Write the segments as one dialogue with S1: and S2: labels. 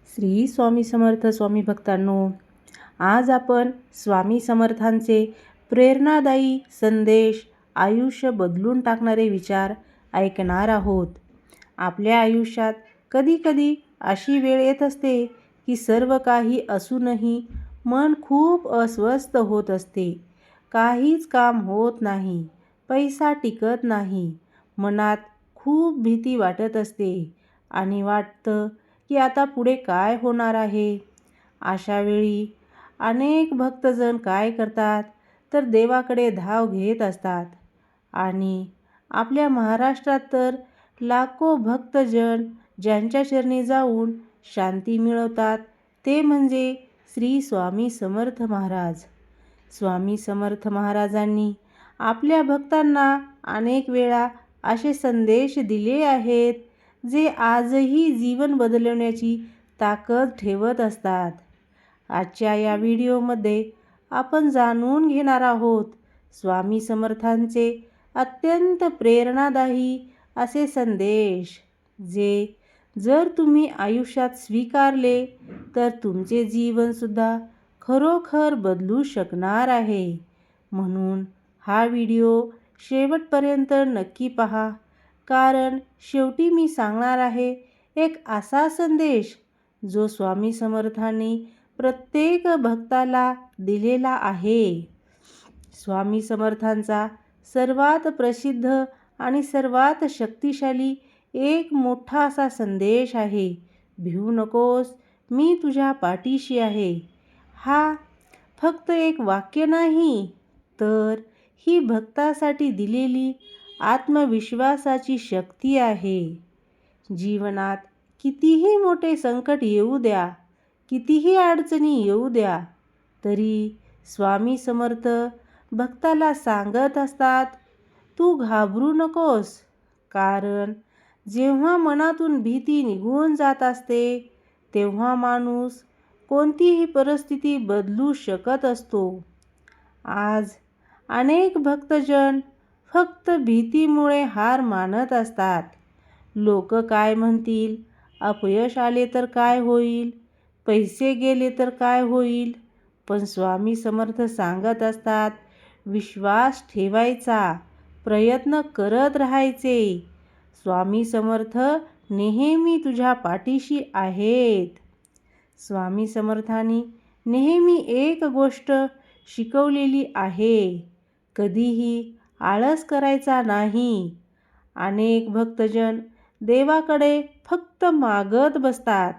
S1: श्री स्वामी समर्थ स्वामी भक्तांनो, आज आपण स्वामी समर्थांचे प्रेरणादायी संदेश, आयुष्य बदलून टाकणारे विचार ऐकणार आहोत. आपल्या आयुष्यात कधी-कधी अशी वेळ येत असते की सर्व काही असूनही मन खूप अस्वस्थ होत असते. काहीच काम होत नाही, पैसा टिकत नाही, मनात खूप भीती वाटत असते आणि वाटतं की आता पुढे काय होणार आहे. अशा वेळी अनेक भक्तजन काय करतात तर देवाकडे धाव घेत असतात आणि आपल्या महाराष्ट्रात तर लाखो भक्तजन ज्यांच्या चरणी जाऊन शांती मिळवतात ते म्हणजे श्री स्वामी समर्थ महाराज. स्वामी समर्थ महाराजांनी आपल्या भक्तांना अनेक वेळा असे संदेश दिले आहेत जे आजही जीवन बदलवण्याची ताकद ठेवत असतात. आजच्या या व्हिडिओमध्ये आपण जाणून घेणार आहोत स्वामी समर्थांचे अत्यंत प्रेरणादायी असे संदेश, जे जर तुम्ही आयुष्यात स्वीकारले तर तुमचे जीवनसुद्धा खरोखर बदलू शकणार आहे. म्हणून हा व्हिडिओ शेवटपर्यंत नक्की पहा, कारण शेवटी मी सांगणार आहे एक असा संदेश जो स्वामी समर्थांनी प्रत्येक भक्ताला दिलेला आहे. स्वामी समर्थांचा सर्वात प्रसिद्ध आणि सर्वात शक्तिशाली एक मोठा असा संदेश आहे, भिवू नकोस, मी तुझ्या पाठीशी आहे. हा फक्त एक वाक्य नाही, तर ही भक्तासाठी दिलेली आत्मविश्वासाची शक्ती आहे. जीवनात कितीही मोठे संकट येऊ द्या, कितीही अडचणी येऊ द्या, तरी स्वामी समर्थ भक्ताला सांगत असतात, तू घाबरू नकोस. कारण जेव्हा मनातून भीती निघून जात असते तेव्हा माणूस कोणतीही परिस्थिती बदलू शकत असतो. आज अनेक भक्तजन फक्त भीतीमुळे हार मानत असतात. लोक काय म्हणतील, अपयश आले तर काय होईल, पैसे गेले तर काय होईल. पण स्वामी समर्थ सांगत असतात, विश्वास ठेवायचा, प्रयत्न करत राहायचे. स्वामी समर्थ नेहमी तुझ्या पाठीशी आहेत. स्वामी समर्थांनी नेहमी एक गोष्ट शिकवलेली आहे, कधीही आळस करायचा नाही. अनेक भक्तजन देवाकडे फक्त मागत बसतात,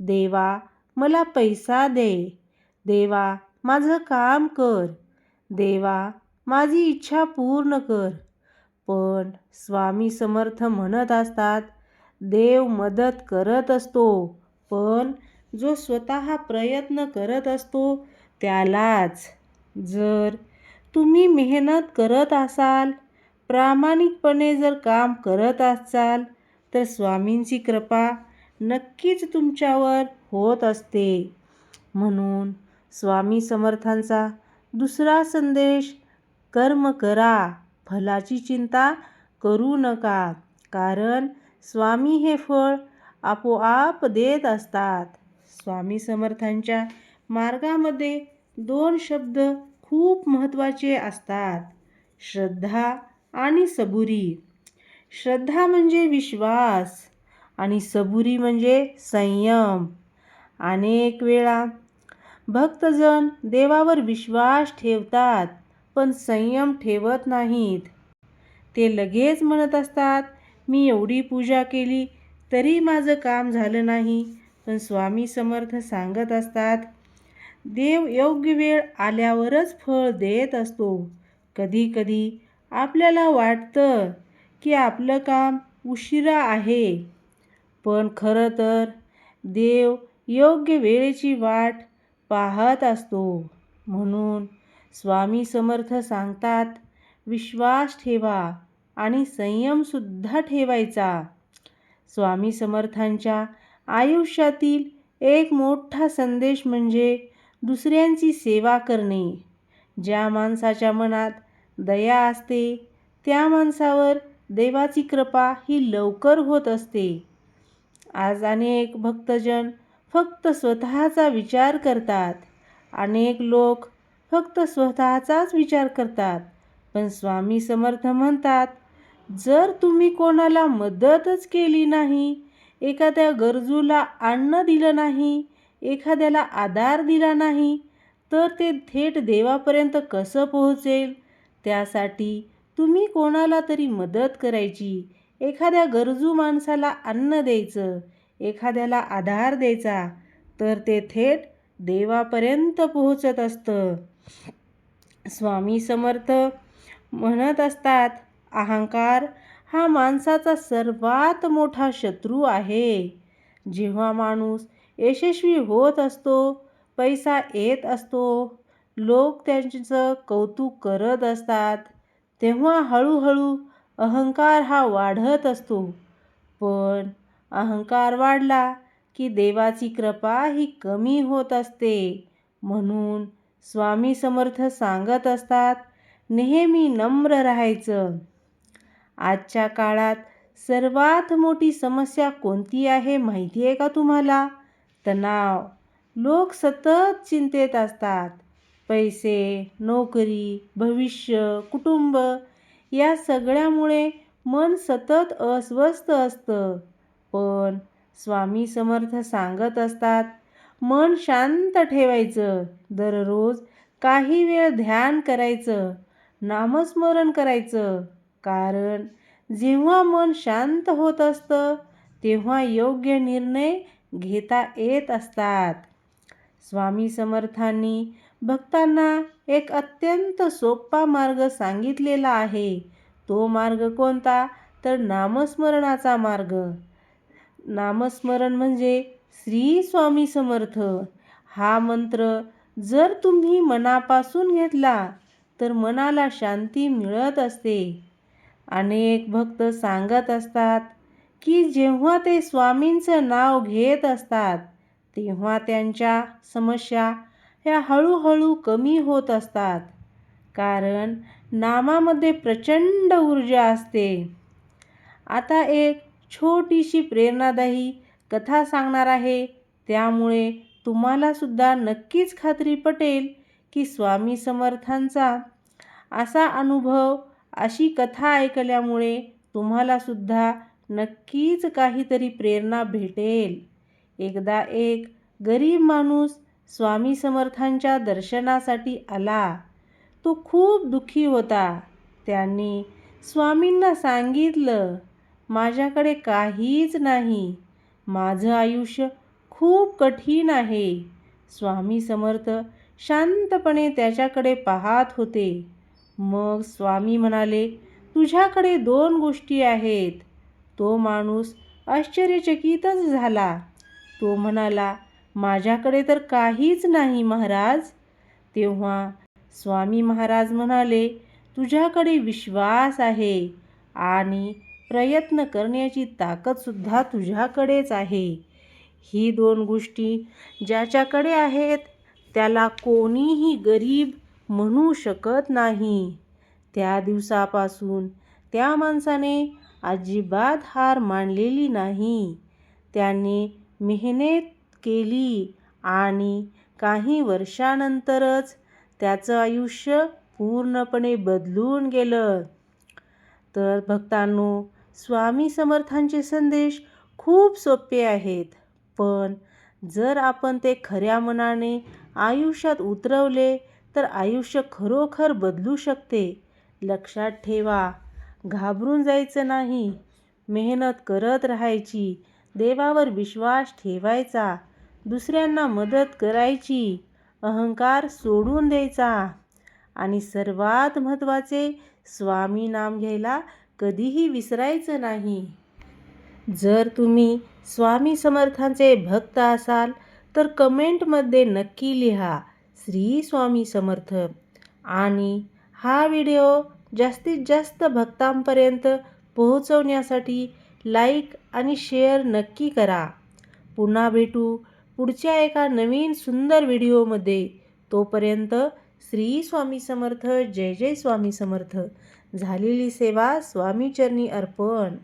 S1: देवा मला पैसा दे, देवा माझं काम कर, देवा माझी इच्छा पूर्ण कर. पण स्वामी समर्थ म्हणत असतात, देव मदत करत असतो, पण जो स्वतः प्रयत्न करत असतो त्यालाच. जर तुम्ही मेहनत करत असाल, प्रामाणिकपणे जर काम करत असाल तर स्वामींची कृपा नक्कीच तुमच्यावर होत असते. म्हणून स्वामी समर्थांचा दुसरा संदेश, कर्म करा, फलाची चिंता करू नका, कारण स्वामी हे फळ आपोआप देत असतात. स्वामी समर्थांच्या मार्गामध्ये दोन शब्द खूप महत्त्वाचे असतात, श्रद्धा आणि सबुरी. श्रद्धा म्हणजे विश्वास आणि सबुरी म्हणजे संयम. अनेक वेळा भक्तजन देवावर विश्वास ठेवतात पण संयम ठेवत नाहीत. ते लगेच म्हणत असतात, मी एवढी पूजा केली तरी माझं काम झालं नाही. पण स्वामी समर्थ सांगत असतात, देव योग्य वेळ आल्यावरच फळ देत असतो. कधी कधी आपल्याला वाटतं की आपलं काम उशिरा आहे, पण खरं तर देव योग्य वेळेची वाट पाहत असतो. म्हणून स्वामी समर्थ सांगतात, विश्वास ठेवा आणि संयमसुद्धा ठेवायचा. स्वामी समर्थांच्या आयुष्यातील एक मोठा संदेश म्हणजे दुसऱ्यांची सेवा करणे. ज्या माणसाच्या मनात दया असते त्या माणसावर देवाची कृपा ही लवकर होत असते. आज अनेक भक्तजन फक्त स्वतःचा विचार करतात. अनेक लोक फक्त स्वतःचाच विचार करतात. पण स्वामी समर्थ म्हणतात, जर तुम्ही कोणाला मदतच केली नाही, एखाद्या गरजूला अन्न दिलं नाही, एखाद्याला आधार दिला नाही, तर ते थेट देवापर्यंत कसं पोहोचेल? त्यासाठी तुम्ही कोणाला तरी मदत करायची, एखाद्या गरजू माणसाला अन्न द्यायचं, एखाद्याला आधार द्यायचा, तर ते थेट देवापर्यंत पोहोचत असतं. स्वामी समर्थ म्हणत असतात, अहंकार हा माणसाचा सर्वात मोठा शत्रू आहे. जेव्हा माणूस यशस्वी होत असतो, पैसा येत असतो, लोक त्यांचं कौतुक करत असतात, तेव्हा हळूहळू अहंकार हा वाढत असतो. पण अहंकार वाढला की देवाची कृपा ही कमी होत असते. म्हणून स्वामी समर्थ सांगत असतात, नेहमी नम्र राहायचं. आजच्या काळात सर्वात मोठी समस्या कोणती आहे माहिती आहे का तुम्हाला? तणाव. लोक सतत चिंतेत असतात. पैसे, नोकरी, भविष्य, कुटुंब या सगळ्यामुळे मन सतत अस्वस्थ असतं. पण स्वामी समर्थ सांगत असतात, मन शांत ठेवायचं, दररोज काही वेळ ध्यान करायचं, नामस्मरण करायचं. कारण जेव्हा मन शांत होत असतं, तेव्हा योग्य निर्णय घेता येत असतात. स्वामी समर्थांनी भक्तांना एक अत्यंत सोपा मार्ग सांगितलेला आहे. तो मार्ग कोणता? तर नामस्मरणाचा मार्ग. नामस्मरण म्हणजे श्री स्वामी समर्थ हा मंत्र जर तुम्ही मनापासून घेतला तर मनाला शांती मिळत असते. अनेक भक्त सांगत असतात की जेव्हा ते स्वामींचं नाव घेत असतात, तेव्हा त्यांच्या समस्या ह्या हळूहळू कमी होत असतात. कारण नामामध्ये प्रचंड ऊर्जा असते. आता एक छोटीशी प्रेरणादायी कथा सांगणार आहे. त्यामुळे तुम्हाला सुद्धा नक्कीच खात्री पटेल की स्वामी समर्थांचा असा अनुभव, अशी कथा ऐकल्यामुळे तुम्हाला सुद्धा नक्कीच काहीतरी प्रेरणा भेटेल. एकदा एक गरीब माणूस स्वामी समर्थांच्या दर्शनासाठी आला. तो खूप दुःखी होता. त्यांनी स्वामींना सांगितलं, माझ्याकडे काहीच नाही, माझं आयुष्य खूप कठीण आहे. स्वामी समर्थ शांतपणे त्याच्याकडे पाहत होते. मग स्वामी म्हणाले, तुझ्याकडे 2 गोष्टी आहेत. तो माणूस आश्चर्यचकितच झाला. तो म्हणाला, माझ्याकडे तर काहीच नाही महाराज. तेव्हा स्वामी महाराज म्हणाले, तुझ्याकडे विश्वास आहे आणि प्रयत्न करण्याची ताकदसुद्धा तुझ्याकडेच आहे. ही 2 गोष्टी ज्याच्याकडे आहेत त्याला कोणीही गरीब म्हणू शकत नाही. त्या दिवसापासून त्या माणसाने अजिबात हार मानलेली नाही. त्याने मेहनत केली आणि काही वर्षानंतरच त्याचं आयुष्य पूर्णपणे बदलून गेलं. तर भक्तांनो, स्वामी समर्थांचे संदेश खूप सोपे आहेत. पण जर आपण ते खऱ्या मनाने आयुष्यात उतरवले तर आयुष्य खरोखर बदलू शकते. लक्षात ठेवा, घाबरून जायचं नाही, मेहनत करत राहायची, देवावर विश्वास ठेवायचा, दुसऱ्यांना मदत करायची, अहंकार सोडून द्यायचा आणि सर्वात महत्त्वाचे, स्वामी नाम घ्यायला कधीही विसरायचं नाही. जर तुम्ही स्वामी समर्थांचे भक्त असाल तर कमेंटमध्ये नक्की लिहा श्री स्वामी समर्थ. आणि हा व्हिडिओ जास्तीत जास्त भक्तांपर्यंत पोहोचवण्यासाठी लाईक आणि शेअर नक्की करा. पुन्हा भेटू पुढच्या एका नवीन सुंदर व्हिडिओमध्ये. तोपर्यंत श्री स्वामी समर्थ. जय जय स्वामी समर्थ. झालेली सेवा स्वामीचरणी अर्पण.